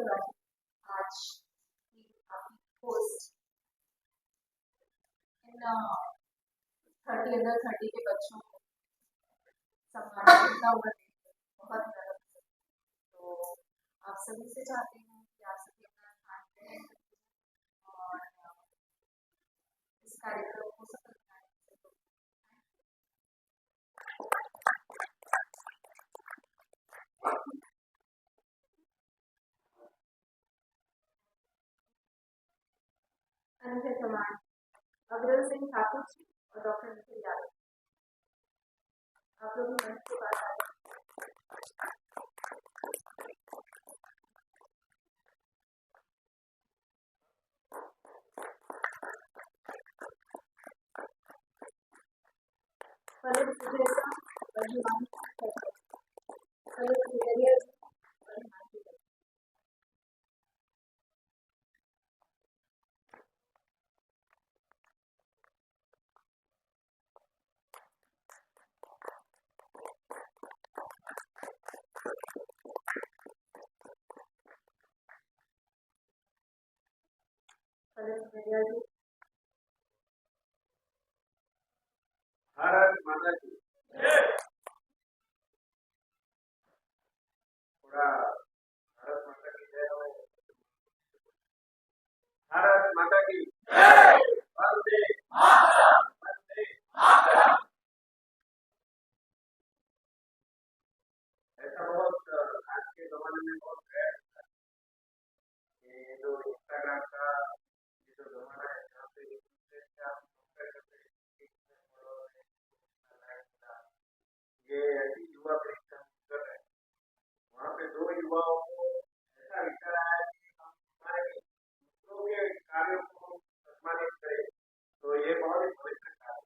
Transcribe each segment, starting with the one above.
तिवारी आज की आपकी होस्ट इन 30 अंडर 30 के बच्चों को सम्मानित करता हुआ बहुत गर्व है। तो आप सभी से चाहते हैं कि आप सभी अपना ध्यान दें और इस कार्यक्रम को सफल बनाएं। अन्य समान अग्रज सिंह ठाकुर जी और डॉक्टर निखिल यादव, आप लोग मंच के पास आए। फलित सुधेसा और हिमांशु फलित सुधेरिया जी और हिमांशु जी। फलित सुधेरिया जी। भारत माता की थोड़ा भारत माता की जय हो। भारत माता की वंदे वंदे। ऐसा बहुत आज के जमाने में बहुत है कि जो इंस्टाग्राम का ये जो जमाना है जहाँ पे एक दूसरे से आप कंपेयर करते हैं ये ऐसी युवा पीढ़ी से हम गुजर रहे हैं। वहाँ पे दो युवाओं को ऐसा विचार आया कि हम हमारे दूसरों के कार्यों को सम्मानित करें, तो ये बहुत ही पवित्र कार्य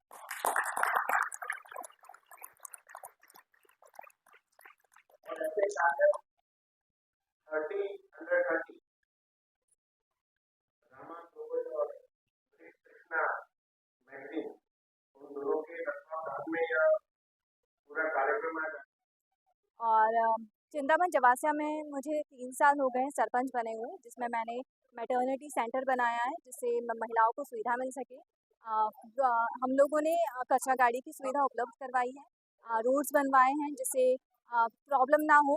और ऐसे कार्य 30 अंडर 30 रामा ग्लोबल और कृष्णा मैगजीन उन दोनों के तत्वावधान में यह पूरा कार्यक्रम है। और चिंतामन चवासिया में मुझे 3 साल हो गए हैं सरपंच बने हुए, जिसमें मैंने मैटरनिटी सेंटर बनाया है जिससे महिलाओं को सुविधा मिल सके। हम लोगों ने कचरा गाड़ी की सुविधा उपलब्ध करवाई है, रोड्स बनवाए हैं जिससे प्रॉब्लम ना हो,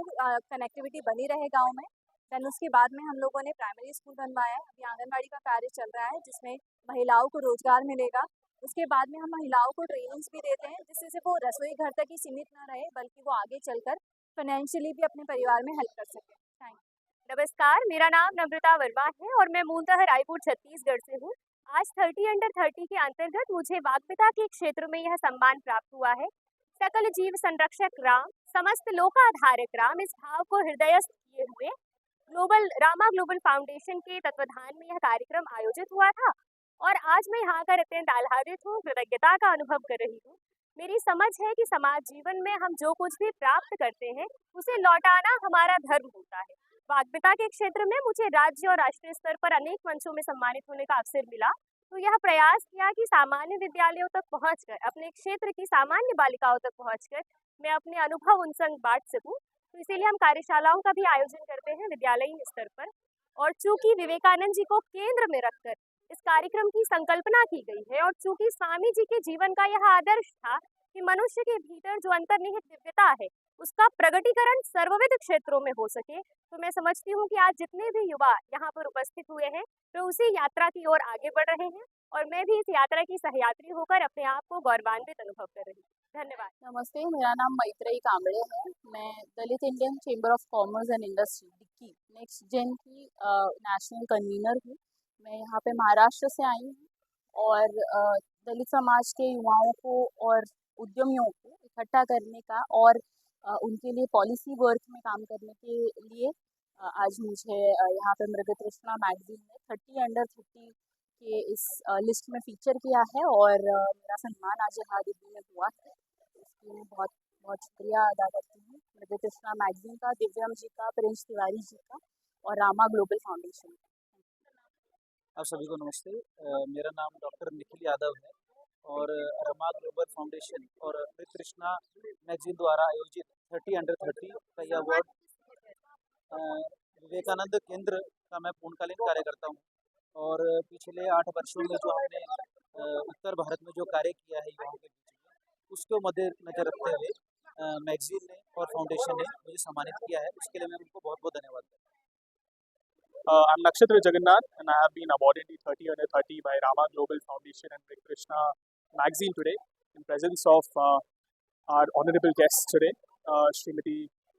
कनेक्टिविटी बनी रहे गांव में। देन उसके बाद में हम लोगों ने प्राइमरी स्कूल बनवाया है, अभी आंगनबाड़ी का कार्य चल रहा है जिसमें महिलाओं को रोजगार मिलेगा। उसके बाद में हम महिलाओं को ट्रेनिंग्स भी देते हैं जिससे सिर्फ वो रसोई घर तक ही सीमित ना रहे, बल्कि वो आगे चलकर फाइनेंशियली भी अपने परिवार में हेल्प कर सकें। Thank you. नमस्कार, मेरा नाम नम्रता वर्मा है और मैं मूलतः रायपुर छत्तीसगढ़ से हूँ। आज 30 अंडर 30 के अंतर्गत मुझे वाग्मिता के क्षेत्र में यह सम्मान प्राप्त हुआ है। सकल जीव संरक्षक राम, समस्त लोकाधारक राम, इस भाव को हृदयस्थ किए हुए रामा ग्लोबल फाउंडेशन के तत्वाधान में यह कार्यक्रम आयोजित हुआ था और आज मैं यहाँ कर अत्यंत आह्लादित हूँ, कृतज्ञता का अनुभव कर रही हूँ। मेरी समझ है कि समाज जीवन में हम जो कुछ भी प्राप्त करते हैं उसे लौटाना हमारा धर्म होता है। वाग्मिता के क्षेत्र में मुझे राज्य और राष्ट्रीय स्तर पर अनेक मंचों में सम्मानित होने का अवसर मिला, तो यह प्रयास किया कि सामान्य विद्यालयों तक पहुंचकर, अपने क्षेत्र की सामान्य बालिकाओं तक पहुंचकर मैं अपने अनुभव उन संग बांट सकूं। तो इसीलिए हम कार्यशालाओं का भी आयोजन करते हैं विद्यालयीन स्तर पर। और चूंकि विवेकानंद जी को केंद्र में रखकर इस कार्यक्रम की संकल्पना की गई है और चूंकि स्वामी जी के जीवन का यह आदर्श था कि मनुष्य के भीतर जो अंतर्निहित दिव्यता है उसका प्रगटीकरण सर्वविध क्षेत्रों में हो सके, तो मैं समझती हूँ कि आज जितने भी युवा यहाँ पर उपस्थित हुए हैं वे उसी यात्रा की ओर आगे बढ़ रहे हैं और मैं भी इस यात्रा की सहयात्री होकर अपने आप को गौरवान्वित अनुभव कर रही हूँ। धन्यवाद। नमस्ते, मेरा नाम मैत्रेयी कांबळे है। मैं Dalit Indian chamber of commerce and industry DICCI next gen की नेशनल कन्वीनर हूँ। मैं यहाँ पे महाराष्ट्र से आई हूँ और दलित समाज के युवाओं को और उद्यमियों को इकट्ठा करने का और उनके लिए पॉलिसी वर्क में काम करने के लिए आज मुझे यहाँ पे मृगतृष्णा मैगजीन में 30 अंडर 30 के इस लिस्ट में फीचर किया है और मेरा सम्मान आज यहाँ दिल्ली में हुआ है। इसके लिए बहुत बहुत शुक्रिया अदा करती हूँ मृगतृष्णा मैगजीन का, दिव्यम जी का, प्रिंस तिवारी जी का और रामा ग्लोबल फाउंडेशन का। आप सभी को नमस्ते। मेरा नाम डॉक्टर निखिल यादव है और रमा ग्लोबल फाउंडेशन और कृष्णा मैगजीन द्वारा आयोजित 30 अंडर 30 का यह अवार्ड विवेकानंद केंद्र का मैं पूर्णकालीन कार्यकर्ता हूँ और पिछले 8 वर्षों में जो हमने उत्तर भारत में जो कार्य किया है युवाओं के बीच में उसको मद्देनजर रखते हुए मैगजीन ने और फाउंडेशन ने मुझे सम्मानित किया है, उसके लिए मैं उनको बहुत बहुत धन्यवाद करता हूँ। I'm Nakshatra Jagannath, and I have been awarded the 30 under 30 by Rama Global Foundation and Vic Krishna magazine today in presence of our honorable guests today, Srimati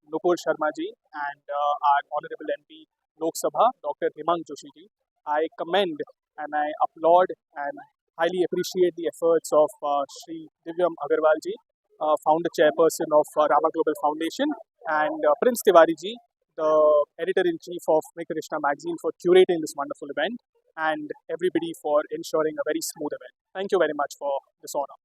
Nupur Sharma ji and our honorable MP Lok Sabha, Dr. Himang Joshi ji. I commend and I applaud and highly appreciate the efforts of Shri Divyam Agarwal ji, founder chairperson of Rama Global Foundation, and Prince Tiwari ji, the editor-in-chief of Vic Krishna magazine, for curating this wonderful event, and everybody for ensuring a very smooth event. Thank you very much for this honor.